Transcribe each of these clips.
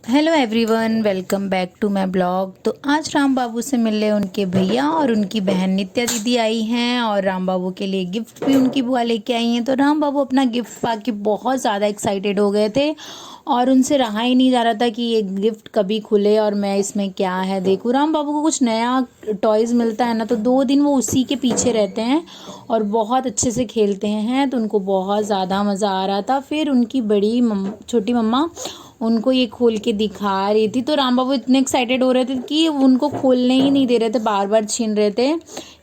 Hello everyone, welcome back to my blog. तो आज राम बाबू से मिलने उनके भैया और उनकी बहन नित्या दीदी आई हैं और राम बाबू के लिए गिफ्ट भी उनकी बुआ लेके आई हैं। तो राम बाबू अपना गिफ्ट पाके बहुत ज़्यादा एक्साइटेड हो गए थे और उनसे रहा ही नहीं जा रहा था कि ये गिफ्ट कभी खुले और मैं इसमें क्या है देखूँ। राम बाबू को कुछ नया टॉयज़ मिलता है ना तो 2 दिन वो उसी के पीछे रहते हैं और बहुत अच्छे से खेलते हैं। तो उनको बहुत ज़्यादा मज़ा आ रहा था। फिर उनकी छोटी मम्मा उनको ये खोल के दिखा रही थी तो राम बाबू इतने एक्साइटेड हो रहे थे कि उनको खोलने ही नहीं दे रहे थे, बार बार छीन रहे थे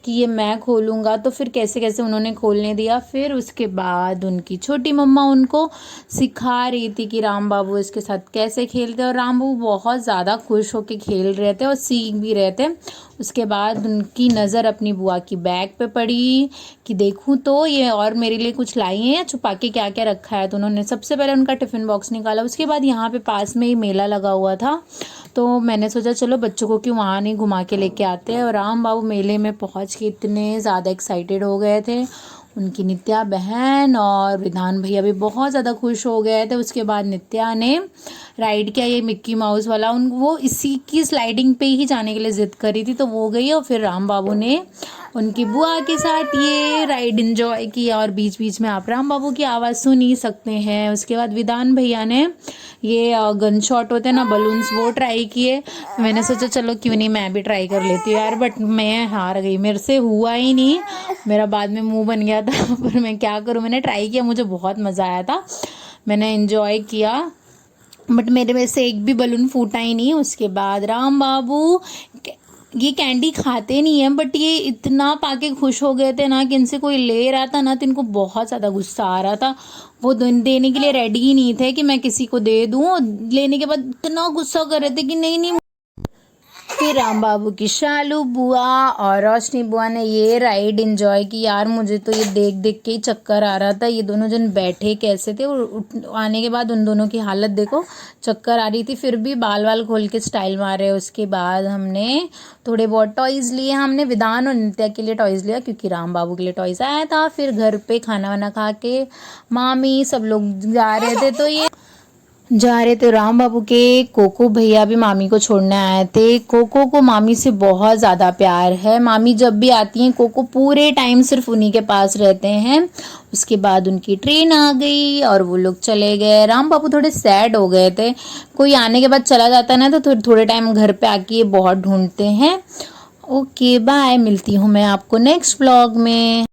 कि ये मैं खोलूँगा। तो फिर कैसे कैसे उन्होंने खोलने दिया। फिर उसके बाद उनकी छोटी मम्मा उनको सिखा रही थी कि राम बाबू इसके साथ कैसे खेलते हैं और राम बाबू बहुत ज़्यादा खुश होकर खेल रहे थे और सीख भी रहे थे। उसके बाद उनकी नज़र अपनी बुआ की बैग पे पड़ी कि देखूं तो ये और मेरे लिए कुछ लाई हैं या छुपा के क्या क्या रखा है। तो उन्होंने सबसे पहले उनका टिफ़िन बॉक्स निकाला। उसके बाद यहाँ पे पास में ही मेला लगा हुआ था तो मैंने सोचा चलो बच्चों को क्यों वहाँ नहीं घुमा के लेके आते हैं। और राम बाबू मेले में पहुँच के इतने ज़्यादा एक्साइटेड हो गए थे। उनकी नित्या बहन और विधान भैया भी बहुत ज़्यादा खुश हो गए थे। उसके बाद नित्या ने राइड किया ये मिक्की माउस वाला, उन वो इसी की स्लाइडिंग पे ही जाने के लिए ज़िद करी थी तो वो गई और फिर राम बाबू ने उनकी बुआ के साथ ये राइड एंजॉय किया। और बीच बीच में आप राम बाबू की आवाज़ सुन ही सकते हैं। उसके बाद विधान भैया ने ये गन शॉट होते हैं ना, बलून्स, वो ट्राई किए। मैंने सोचा चलो क्यों नहीं मैं भी ट्राई कर लेती हूँ यार, बट मैं हार गई, मेरे से हुआ ही नहीं। मेरा बाद में मुंह बन गया था पर मैं क्या करूँ, मैंने ट्राई किया, मुझे बहुत मज़ा आया था, मैंने एंजॉय किया, बट मेरे में से एक भी बलून फूटा ही नहीं। उसके बाद राम बाबू ये कैंडी खाते नहीं है बट ये इतना पाके खुश हो गए थे ना कि इनसे कोई ले रहा था ना तो इनको बहुत ज़्यादा गुस्सा आ रहा था। वो देने के लिए रेडी ही नहीं थे कि मैं किसी को दे दूँ। लेने के बाद इतना गुस्सा कर रहे थे कि नहीं नहीं। फिर राम बाबू की शालू बुआ और रोशनी बुआ ने ये राइड एंजॉय की। यार मुझे तो ये देख देख के ही चक्कर आ रहा था। ये दोनों जन बैठे कैसे थे और आने के बाद उन दोनों की हालत देखो, चक्कर आ रही थी, फिर भी बाल वाल खोल के स्टाइल मारे। उसके बाद हमने थोड़े बहुत टॉयज़ लिए। हमने विधान और नित्या के लिए टॉयज़ लिया क्योंकि राम बाबू के लिए टॉयज़ आया था। फिर घर पे खाना वाना खा के मामी सब लोग जा रहे थे राम बाबू के कोको भैया भी मामी को छोड़ने आए थे। कोको को मामी से बहुत ज़्यादा प्यार है। मामी जब भी आती हैं कोको पूरे टाइम सिर्फ उन्हीं के पास रहते हैं। उसके बाद उनकी ट्रेन आ गई और वो लोग चले गए। राम बाबू थोड़े सैड हो गए थे। कोई आने के बाद चला जाता है ना तो थोड़े टाइम घर पे आके ये बहुत ढूंढते हैं। ओके बाय, मिलती हूँ मैं आपको नेक्स्ट ब्लॉग में।